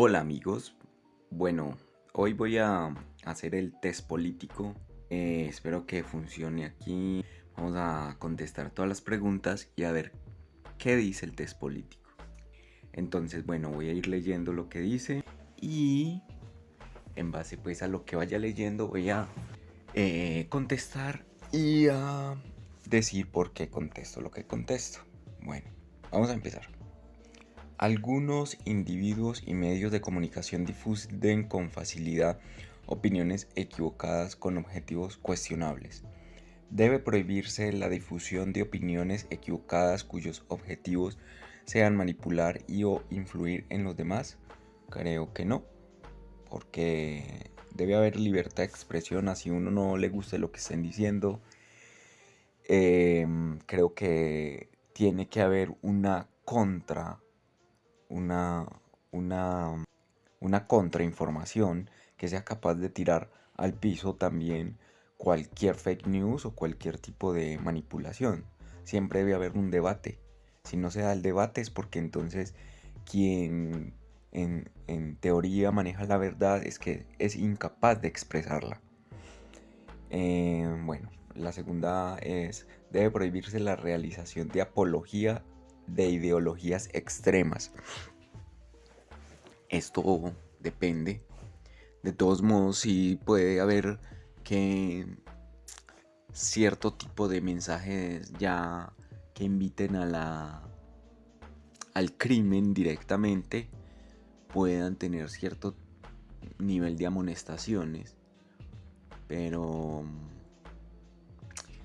Hola amigos, bueno, hoy voy a hacer el test político. Espero que funcione aquí. Vamos a contestar todas las preguntas y a ver qué dice el test político. Entonces, bueno, voy a ir leyendo lo que dice y en base pues a lo que vaya leyendo voy a contestar y a decir por qué contesto lo que contesto. Bueno, vamos a empezar. Algunos individuos y medios de comunicación difunden con facilidad opiniones equivocadas con objetivos cuestionables. ¿Debe prohibirse la difusión de opiniones equivocadas cuyos objetivos sean manipular y o influir en los demás? Creo que no, porque debe haber libertad de expresión así uno no le guste lo que estén diciendo. Creo que tiene que haber una, una, una contrainformación que sea capaz de tirar al piso también cualquier fake news o cualquier tipo de manipulación. Siempre debe haber un debate. Si no se da el debate es porque entonces quien en teoría maneja la verdad es que es incapaz de expresarla. Bueno, la segunda es, debe prohibirse la realización de apología de ideologías extremas. Esto depende. De todos modos, sí puede haber que cierto tipo de mensajes ya que inviten al crimen directamente puedan tener cierto nivel de amonestaciones. Pero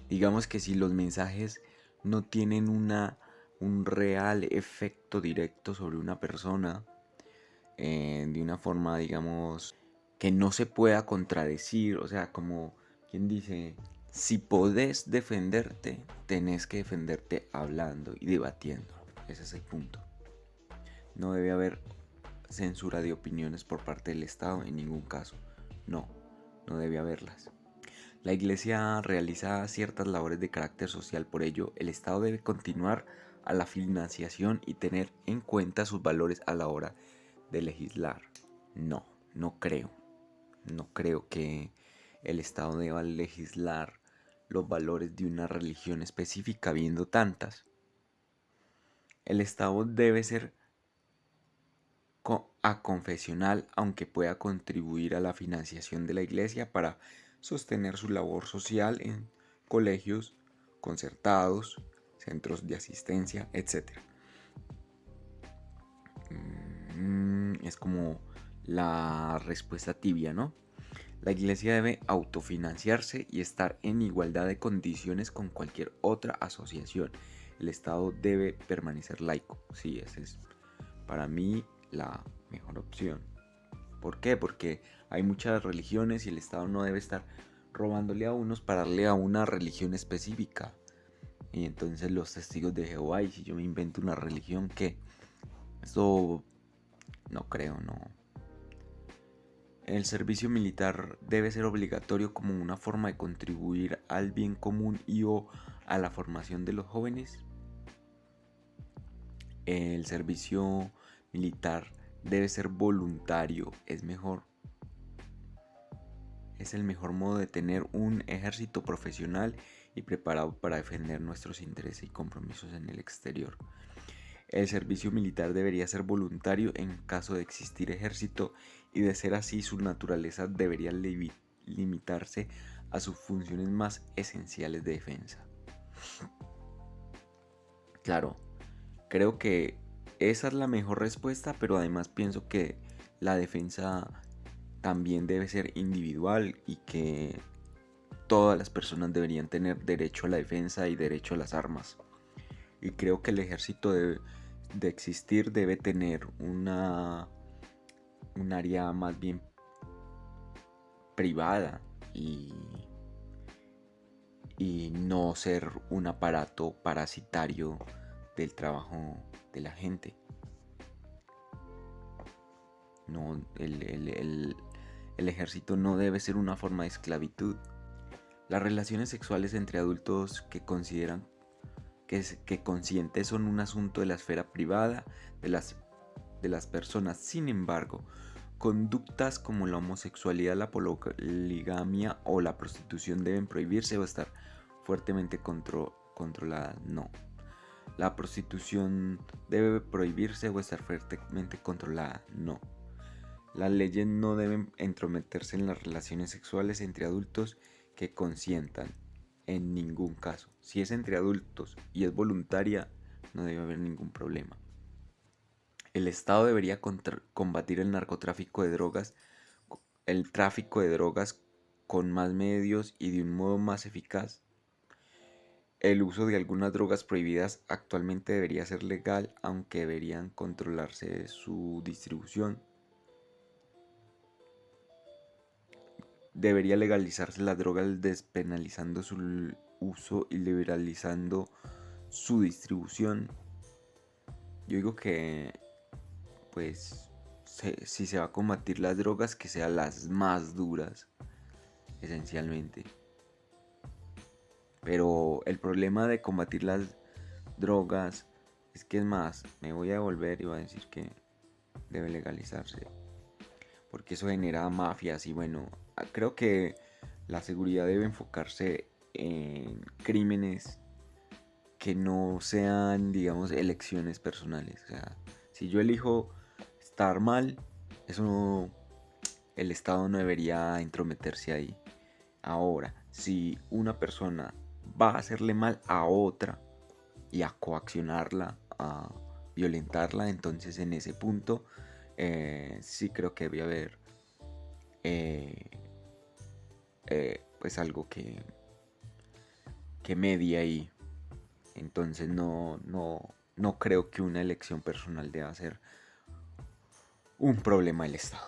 digamos que si los mensajes no tienen un real efecto directo sobre una persona, de una forma, digamos, que no se pueda contradecir, o sea, como quien dice, si podés defenderte, tenés que defenderte hablando y debatiendo. Ese es el punto. No debe haber censura de opiniones por parte del Estado en ningún caso. No, no debe haberlas. La Iglesia realiza ciertas labores de carácter social, por ello el Estado debe continuar a la financiación y tener en cuenta sus valores a la hora de legislar. No, no creo. No creo que el Estado deba legislar los valores de una religión específica, habiendo tantas. El Estado debe ser aconfesional, aunque pueda contribuir a la financiación de la Iglesia para sostener su labor social en colegios concertados, centros de asistencia, etc. Es como la respuesta tibia, ¿no? La Iglesia debe autofinanciarse y estar en igualdad de condiciones con cualquier otra asociación. El Estado debe permanecer laico. Sí, esa es para mí la mejor opción. ¿Por qué? Porque hay muchas religiones y el Estado no debe estar robándole a unos para darle a una religión específica. Y entonces los testigos de Jehová, y si yo me invento una religión, ¿qué? Esto no creo, no. El servicio militar debe ser obligatorio como una forma de contribuir al bien común y o a la formación de los jóvenes. El servicio militar debe ser voluntario, es mejor. Es el mejor modo de tener un ejército profesional y preparado para defender nuestros intereses y compromisos en el exterior. El servicio militar debería ser voluntario en caso de existir ejército y de ser así su naturaleza debería limitarse a sus funciones más esenciales de defensa. Claro, creo que esa es la mejor respuesta, pero además pienso que la defensa también debe ser individual y que todas las personas deberían tener derecho a la defensa y derecho a las armas. Y creo que el ejército de existir debe tener un área más bien privada y no ser un aparato parasitario del trabajo de la gente. No, el ejército no debe ser una forma de esclavitud. Las relaciones sexuales entre adultos que consideran que conscientes son un asunto de la esfera privada de las de las personas. Sin embargo, conductas como la homosexualidad, la poligamia o la prostitución deben prohibirse o estar fuertemente controladas. No. La prostitución debe prohibirse o estar fuertemente controlada. No. Las leyes no deben entrometerse en las relaciones sexuales entre adultos que consientan. En ningún caso. Si es entre adultos y es voluntaria, no debe haber ningún problema. El Estado debería combatir el narcotráfico de drogas, el tráfico de drogas con más medios y de un modo más eficaz. El uso de algunas drogas prohibidas actualmente debería ser legal, aunque deberían controlarse su distribución. Debería legalizarse la droga despenalizando su uso y liberalizando su distribución. Yo digo que, pues, si se va a combatir las drogas, que sean las más duras, esencialmente. Pero el problema de combatir las drogas es que, es más, me voy a devolver y voy a decir que debe legalizarse, porque eso genera mafias y bueno, creo que la seguridad debe enfocarse en crímenes que no sean, digamos, elecciones personales. O sea, si yo elijo estar mal, eso no, el Estado no debería entrometerse ahí. Ahora, si una persona va a hacerle mal a otra y a coaccionarla, a violentarla, entonces en ese punto sí creo que debe haber pues algo que medie ahí. Entonces no creo que una elección personal deba ser un problema del Estado.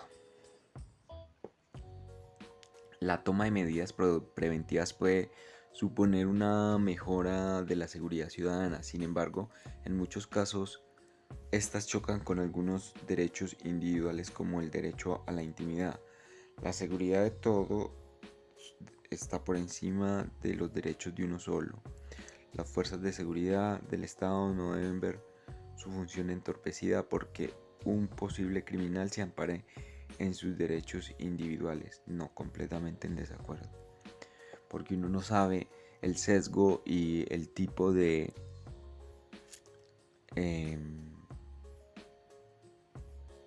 La toma de medidas preventivas puede suponer una mejora de la seguridad ciudadana. Sin embargo, en muchos casos, estas chocan con algunos derechos individuales como el derecho a la intimidad. La seguridad de todo está por encima de los derechos de uno solo. Las fuerzas de seguridad del Estado no deben ver su función entorpecida porque un posible criminal se ampare en sus derechos individuales. No, completamente en desacuerdo. Porque uno no sabe el sesgo y el tipo de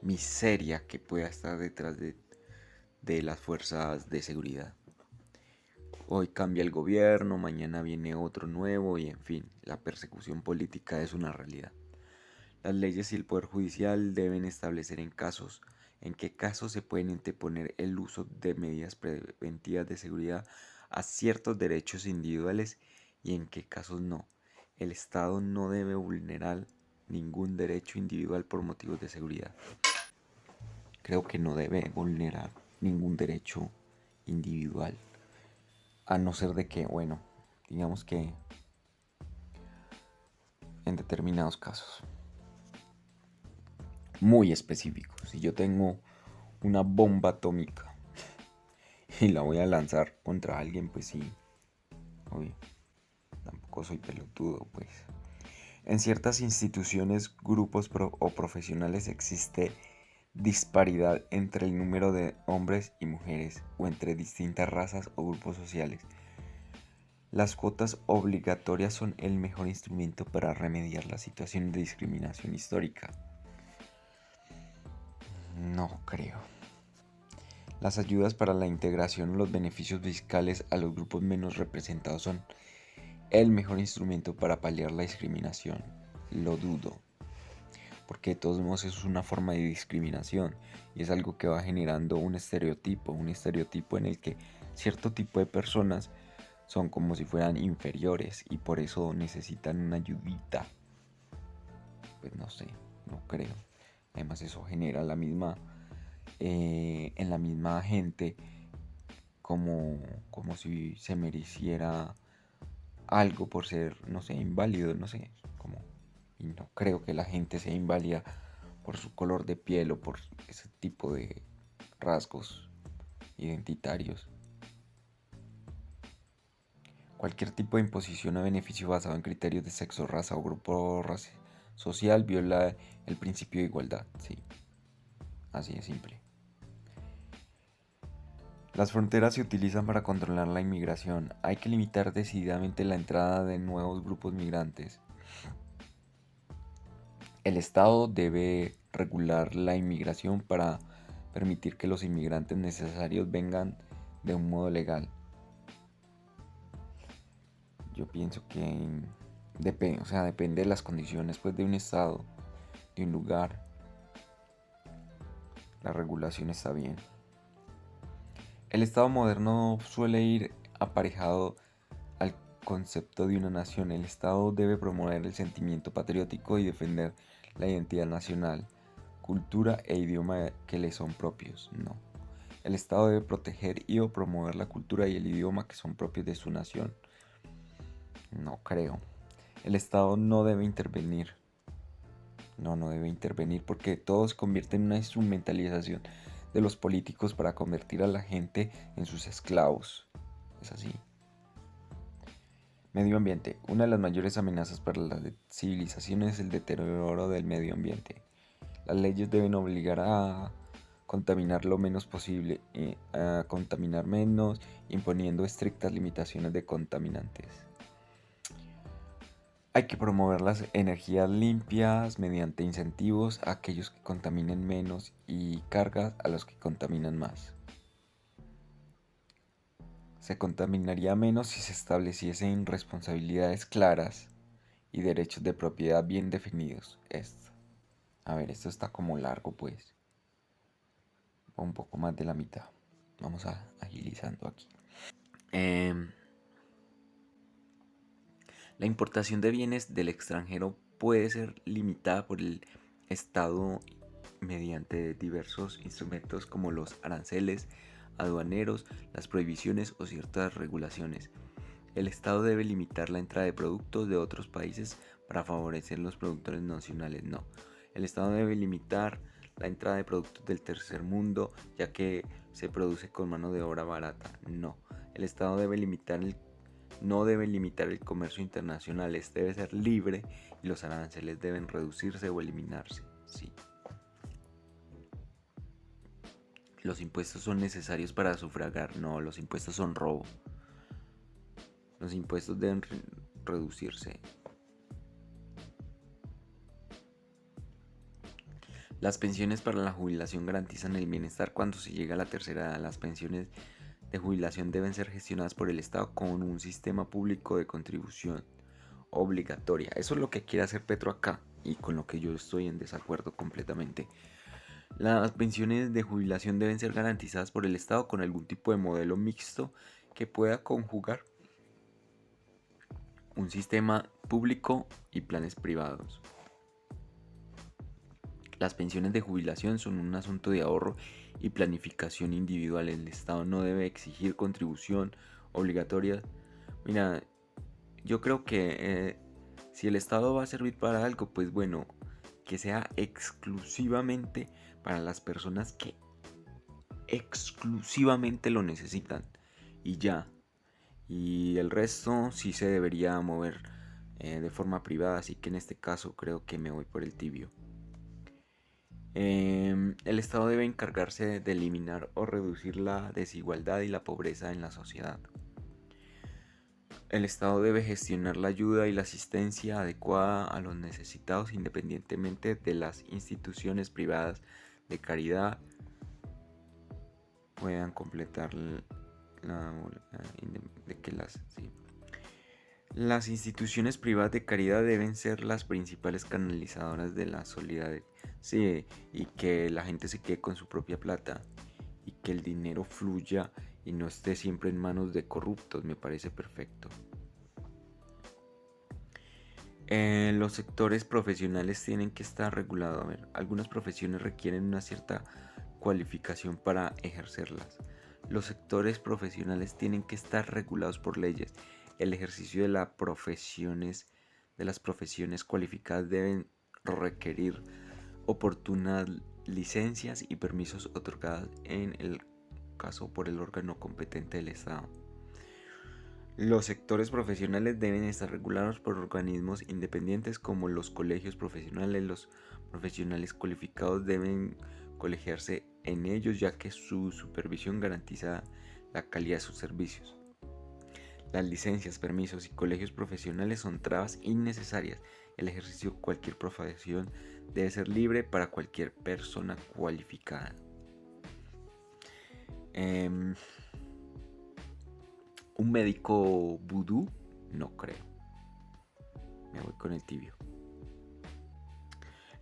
miseria que pueda estar detrás de las fuerzas de seguridad. Hoy cambia el gobierno, mañana viene otro nuevo y en fin, la persecución política es una realidad. Las leyes y el Poder Judicial deben establecer en qué casos se pueden interponer el uso de medidas preventivas de seguridad a ciertos derechos individuales y en qué casos no. El Estado no debe vulnerar ningún derecho individual por motivos de seguridad. Creo que no debe vulnerar ningún derecho individual. A no ser de que, bueno, digamos que en determinados casos muy específicos, si yo tengo una bomba atómica y la voy a lanzar contra alguien, pues sí, obvio, tampoco soy pelotudo, pues. En ciertas instituciones, grupos o profesionales existe disparidad entre el número de hombres y mujeres o entre distintas razas o grupos sociales. Las cuotas obligatorias son el mejor instrumento para remediar la situación de discriminación histórica. No creo. Las ayudas para la integración o los beneficios fiscales a los grupos menos representados son el mejor instrumento para paliar la discriminación. Lo dudo. Porque de todos modos eso es una forma de discriminación y es algo que va generando un estereotipo en el que cierto tipo de personas son como si fueran inferiores y por eso necesitan una ayudita. Pues no sé, no creo. Además eso genera la misma en la misma gente como si se mereciera algo por ser, no sé, inválido, no sé, y no creo que la gente sea inválida por su color de piel o por ese tipo de rasgos identitarios. Cualquier tipo de imposición o beneficio basado en criterios de sexo, raza o grupo social viola el principio de igualdad. Sí, así de simple. Las fronteras se utilizan para controlar la inmigración. Hay que limitar decididamente la entrada de nuevos grupos migrantes. El Estado debe regular la inmigración para permitir que los inmigrantes necesarios vengan de un modo legal. Yo pienso que depende de las condiciones pues, de un estado, de un lugar. La regulación está bien. El Estado moderno suele ir aparejado al concepto de una nación. El Estado debe promover el sentimiento patriótico y defender la identidad nacional, cultura e idioma que le son propios. No. El Estado debe proteger y o promover la cultura y el idioma que son propios de su nación. No creo. El Estado no debe intervenir. No debe intervenir porque todo se convierte en una instrumentalización de los políticos para convertir a la gente en sus esclavos. Es así. Medio ambiente. Una de las mayores amenazas para la civilización es el deterioro del medio ambiente. Las leyes deben obligar a contaminar lo menos posible, a contaminar menos, imponiendo estrictas limitaciones de contaminantes. Hay que promover las energías limpias mediante incentivos a aquellos que contaminen menos y cargas a los que contaminan más. Se contaminaría menos si se estableciesen responsabilidades claras y derechos de propiedad bien definidos. Esto está como largo pues. Un poco más de la mitad. Vamos a agilizando aquí. La importación de bienes del extranjero puede ser limitada por el Estado mediante diversos instrumentos como los aranceles aduaneros, las prohibiciones o ciertas regulaciones. El Estado debe limitar la entrada de productos de otros países para favorecer los productores nacionales. No. El Estado debe limitar la entrada de productos del tercer mundo, ya que se produce con mano de obra barata. No. El Estado no debe limitar el comercio internacional, este debe ser libre y los aranceles deben reducirse o eliminarse. Sí. Los impuestos son necesarios para sufragar. No, los impuestos son robo. Los impuestos deben reducirse. Las pensiones para la jubilación garantizan el bienestar cuando se llega a la tercera edad. Las pensiones de jubilación deben ser gestionadas por el Estado con un sistema público de contribución obligatoria. Eso es lo que quiere hacer Petro acá y con lo que yo estoy en desacuerdo completamente. Las pensiones de jubilación deben ser garantizadas por el Estado con algún tipo de modelo mixto que pueda conjugar un sistema público y planes privados. Las pensiones de jubilación son un asunto de ahorro y planificación individual. El Estado no debe exigir contribución obligatoria. Mira, yo creo que si el Estado va a servir para algo, pues bueno, que sea exclusivamente para las personas que exclusivamente lo necesitan y ya. Y el resto sí se debería mover de forma privada, así que en este caso creo que me voy por el tibio. El Estado debe encargarse de eliminar o reducir la desigualdad y la pobreza en la sociedad. El Estado debe gestionar la ayuda y la asistencia adecuada a los necesitados independientemente de las instituciones privadas de caridad puedan completar Las instituciones privadas de caridad deben ser las principales canalizadoras de la solidaridad. Sí, y que la gente se quede con su propia plata y que el dinero fluya y no esté siempre en manos de corruptos, me parece perfecto. Los sectores profesionales tienen que estar regulados. Algunas profesiones requieren una cierta cualificación para ejercerlas. Los sectores profesionales tienen que estar regulados por leyes. El ejercicio de las profesiones cualificadas deben requerir oportunas licencias y permisos otorgados en el caso por el órgano competente del Estado. Los sectores profesionales deben estar regulados por organismos independientes como los colegios profesionales. Los profesionales cualificados deben colegiarse en ellos, ya que su supervisión garantiza la calidad de sus servicios. Las licencias, permisos y colegios profesionales son trabas innecesarias. El ejercicio de cualquier profesión debe ser libre para cualquier persona cualificada. ¿Un médico vudú? No creo. Me voy con el tibio.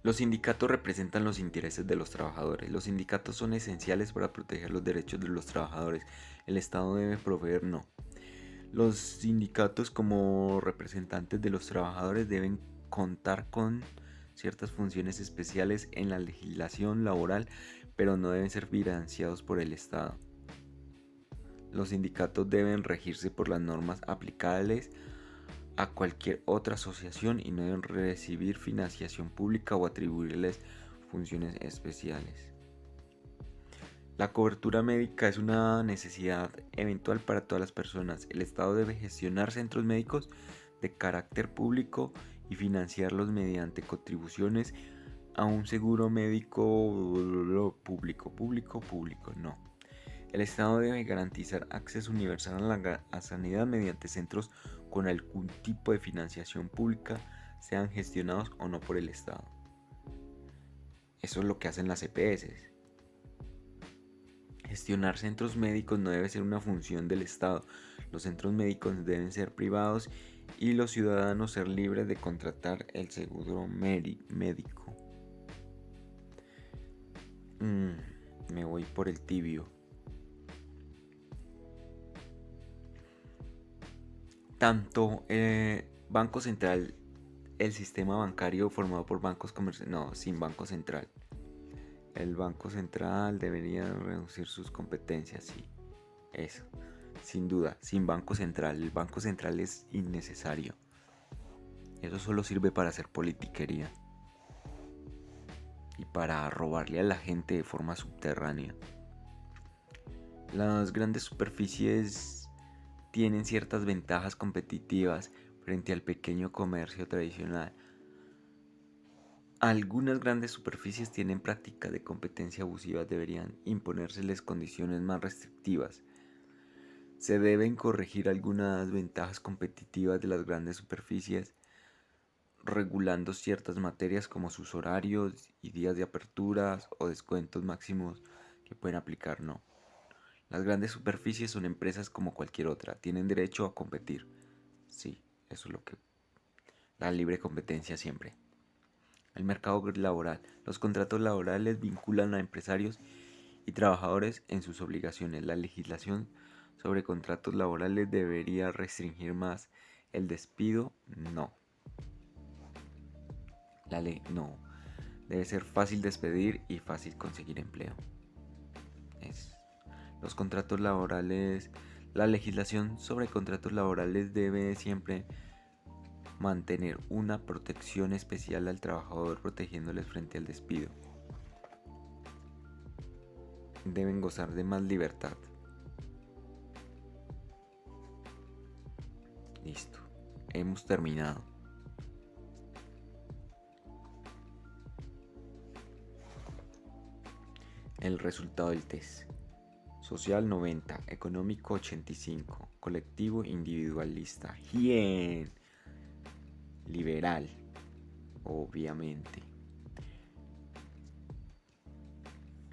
Los sindicatos representan los intereses de los trabajadores. Los sindicatos son esenciales para proteger los derechos de los trabajadores. El Estado debe proveer, no. Los sindicatos como representantes de los trabajadores deben contar con ciertas funciones especiales en la legislación laboral, pero no deben ser financiados por el Estado. Los sindicatos deben regirse por las normas aplicables a cualquier otra asociación y no deben recibir financiación pública o atribuirles funciones especiales. La cobertura médica es una necesidad eventual para todas las personas. El Estado debe gestionar centros médicos de carácter público y financiarlos mediante contribuciones a un seguro médico público, no. El Estado debe garantizar acceso universal a la sanidad mediante centros con algún tipo de financiación pública, sean gestionados o no por el Estado. Eso es lo que hacen las EPS. Gestionar centros médicos no debe ser una función del Estado. Los centros médicos deben ser privados y los ciudadanos ser libres de contratar el seguro médico. Me voy por el tibio. Tanto Banco Central, el sistema bancario formado por bancos comerciales, no, sin Banco Central. El Banco Central debería reducir sus competencias, sí, eso, sin duda, sin Banco Central. El Banco Central es innecesario. Eso solo sirve para hacer politiquería y para robarle a la gente de forma subterránea. Las grandes superficies tienen ciertas ventajas competitivas frente al pequeño comercio tradicional. Algunas grandes superficies tienen prácticas de competencia abusivas, deberían imponérseles condiciones más restrictivas. Se deben corregir algunas ventajas competitivas de las grandes superficies, regulando ciertas materias como sus horarios y días de aperturas o descuentos máximos que pueden aplicar, no. Las grandes superficies son empresas como cualquier otra, tienen derecho a competir. Sí, eso es lo que... La libre competencia siempre. El mercado laboral. Los contratos laborales vinculan a empresarios y trabajadores en sus obligaciones. La legislación sobre contratos laborales debería restringir más el despido. No. La ley no. Debe ser fácil despedir y fácil conseguir empleo. Los contratos laborales. La legislación sobre contratos laborales debe siempre mantener una protección especial al trabajador, protegiéndoles frente al despido. Deben gozar de más libertad. Listo, hemos terminado. El resultado del test: social 90, económico 85, colectivo individualista, bien, liberal, obviamente.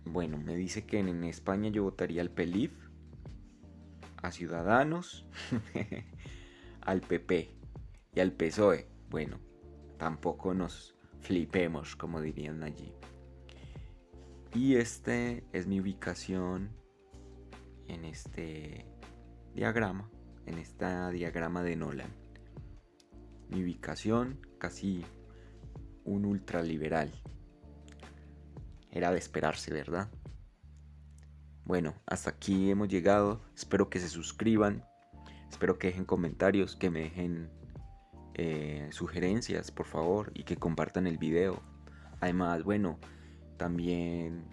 Bueno, me dice que en España yo votaría al PELIF, a Ciudadanos, al PP y al PSOE. Bueno, tampoco nos flipemos, como dirían allí. Y este es mi ubicación en este diagrama, en esta diagrama de Nolan. Mi ubicación, casi un ultraliberal. Era de esperarse, ¿verdad? Bueno, hasta aquí hemos llegado. Espero que se suscriban. Espero que dejen comentarios, que me dejen sugerencias, por favor, y que compartan el video. Además, bueno, también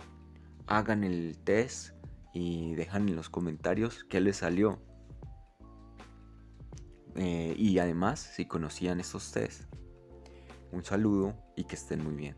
hagan el test y dejan en los comentarios qué les salió. y además si conocían estos test. Un saludo y que estén muy bien.